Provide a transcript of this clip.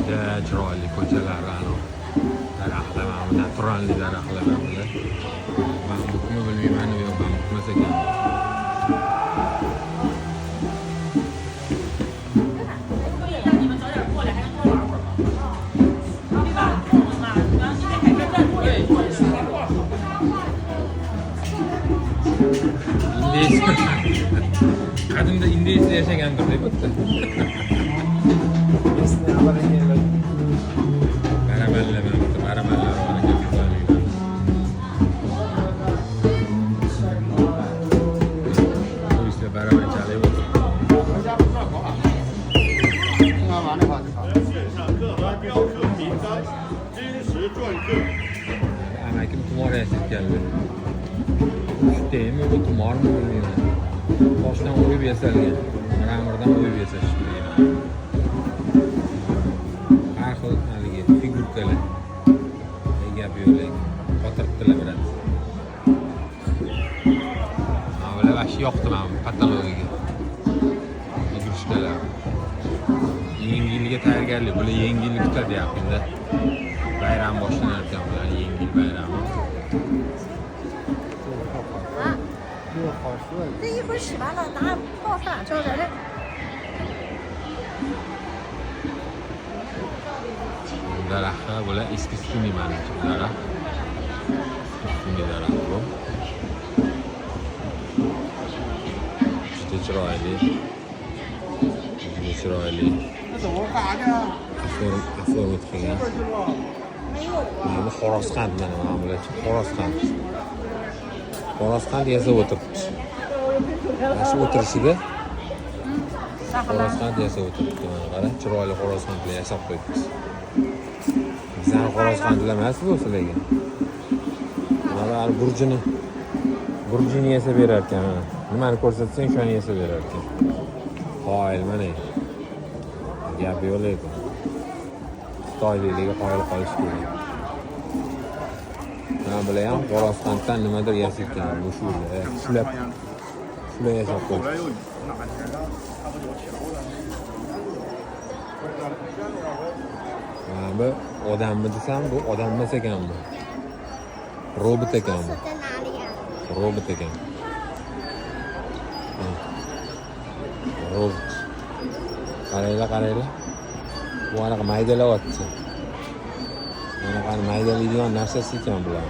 juda chiroyli ko'chalar, daraxtlar, mana bu naturalniy daraxtlar bular. Bambuqmi bilmayman, yo bambuqmas ekan. Qadimda indeysda yashagandir deb o'tdi. Baramallar bor ekan. Polislar baraman chalib o'tirdi. Amakim tumor yasab keldi. Uchtaymi bu tumormi bilmayman. Boshdan o'yib yasalgan. Ma'murdan o'yib yasashgan. Har xil haligi figurkalar. Gap yo'q. Qotiribdilar bilan. Avval vashi yoqdi men patologiyaga. Yugurishdalar. Yengilga tayyorgarlik. Bular yengillik kutadi yaqinda. Bayram boshlanar ekan bular, yengil bayram. 这一会儿洗完了拿泡饭叫人。Daraxtlar bular искусственный manimcha daraxt. Искусственный daraxt bu. Juda chiroyli. Aformat qilgan. Mana Xorosqand mana bular Xorosqand. Xorosqand yasab o'tiribdi. Mana shu o'tirishiga Xorosqand yasab o'tiribdi. Qara, chiroyli Xorosqandlar yasab qo'yibdi. Bizning Xorosqandlar emas bu sizlarga. Mana burjini yasab berar ekan. Nimani ko'rsatsang shuni yasab berar ekan. Qoyil mana. Gap yo'q lekin. Xitoyliklarga qoyil qolish kerak. Mana bular ham Xorosqanddan nimadir yasayotgan. Bu shular yasab qo'ydi. Mana bu odammi desam, bu odam emas ekan bu. Robot ekan bu. Robot ekan. Robot. Qaranglar. Bu anaqa maydalayapti. Anaqa maydalaydigan narsasi ekan bular.